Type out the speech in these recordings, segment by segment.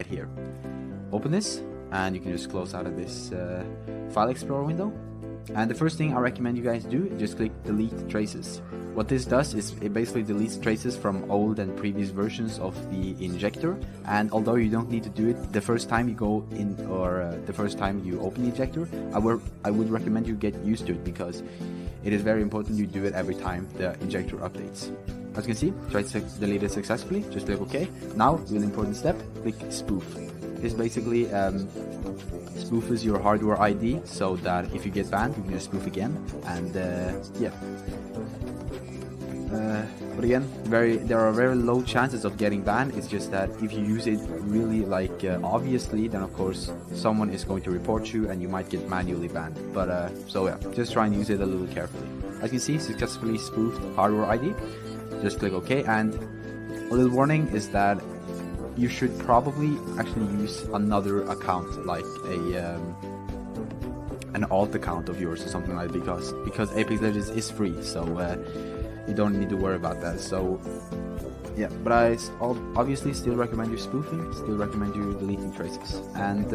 here. Open this, and you can just close out of this file explorer window. And the first thing I recommend you guys do is just click delete traces. What this does is it basically deletes traces from old and previous versions of the injector. And although you don't need to do it the first time you go in, or the first time you open the injector, I would recommend you get used to it, because it is very important you do it every time the injector updates. As you can see, try to delete it successfully. Just click OK. Now, really important step, click spoof. This basically spoofs your hardware ID, so that if you get banned, you can just spoof again. And yeah. But again, there are very low chances of getting banned. It's just that if you use it really obviously, then of course someone is going to report you and you might get manually banned. But so yeah, just try and use it a little carefully. As you can see, successfully spoofed hardware ID. Just click OK, and a little warning is that you should probably actually use another account, like an alt account of yours or something like that, because Apex Legends is free, so you don't need to worry about that. So yeah, but I obviously still recommend you spoofing, still recommend you deleting traces, and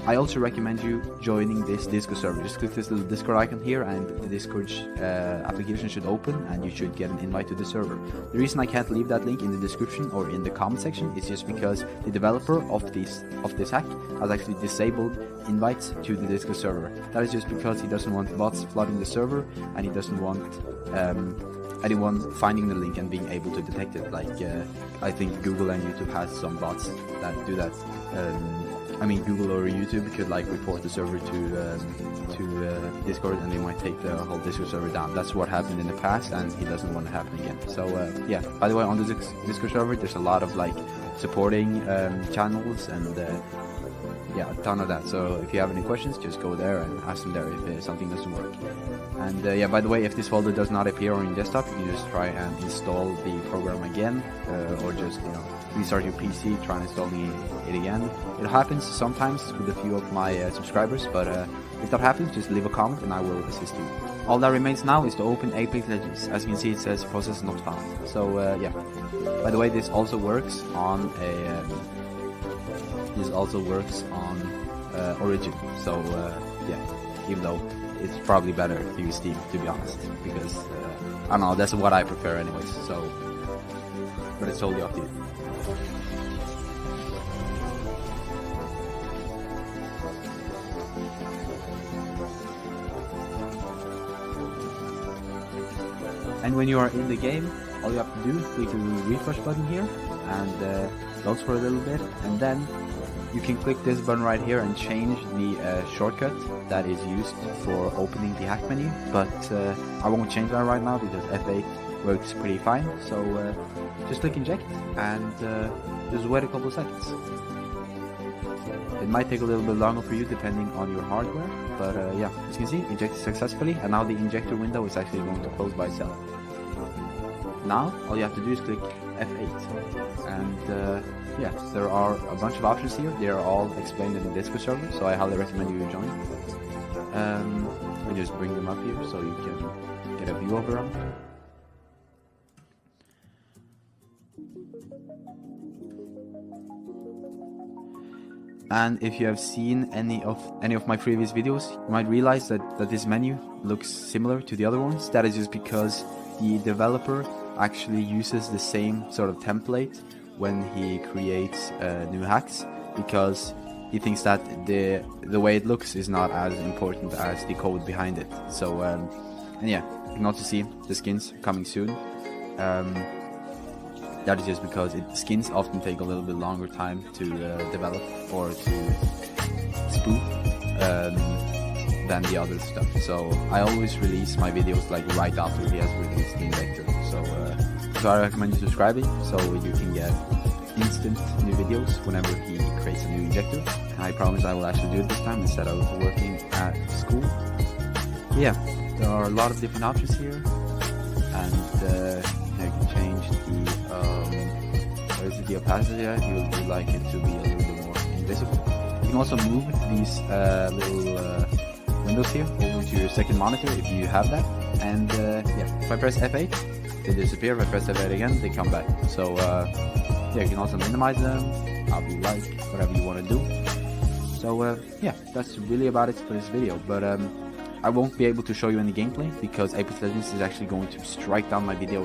I also recommend you joining this Discord server. Just click this little Discord icon here, and the Discord application should open, and you should get an invite to the server. The reason I can't leave that link in the description or in the comment section is just because the developer of this hack has actually disabled invites to the Discord server. That is just because he doesn't want bots flooding the server, and he doesn't want anyone finding the link and being able to detect it. Like I think Google and YouTube has some bots that do that. I mean, Google or YouTube could report the server to Discord, and they might take the whole Discord server down. That's what happened in the past, and he doesn't want to happen again. So yeah, by the way, on the Discord server there's a lot of supporting channels, and yeah, a ton of that. So if you have any questions, just go there and ask them there if something doesn't work. And yeah, by the way, if this folder does not appear on your desktop, you can just try and install the program again, or just restart your PC, try installing it again. It happens sometimes with a few of my subscribers, but if that happens, just leave a comment and I will assist you. All that remains now is to open Apex Legends. As you can see, it says process not found. So yeah. By the way, this also works on Origin. So yeah, even though it's probably better to use Steam, to be honest, because I don't know, that's what I prefer anyways. So, but it's totally up to you. And when you are in the game, all you have to do is click the refresh button here, and loads for a little bit, and then you can click this button right here and change the shortcut that is used for opening the hack menu. But I won't change that right now because F8 works pretty fine. So just click inject and just wait a couple of seconds. It might take a little bit longer for you depending on your hardware, but yeah, as you can see, injected successfully, and now the injector window is actually going to close by itself. Now all you have to do is click F8, and yeah, there are a bunch of options here. They are all explained in the Discord server, so I highly recommend you join. I just bring them up here so you can get a view over them. And if you have seen any of my previous videos, you might realize that this menu looks similar to the other ones. That is just because the developer actually uses the same sort of template when he creates new hacks, because he thinks that the way it looks is not as important as the code behind it. So and yeah, you can also see the skins coming soon. That is just because skins often take a little bit longer time to develop or to spoof than the other stuff. So I always release my videos right after he has released the injector. So I recommend you subscribing so you can get instant new videos whenever he creates a new injector. And I promise I will actually do it this time instead of working at school. Yeah, there are a lot of different options here, and you can change the opacity. You would like it to be a little bit more invisible. You can also move these little windows here over to your second monitor if you have that. And yeah, if I press F8, they disappear. If I press F8 again, they come back. So yeah, you can also minimize them. I'll be like, whatever you want to do. So yeah, that's really about it for this video. But I won't be able to show you any gameplay because Apex Legends is actually going to strike down my video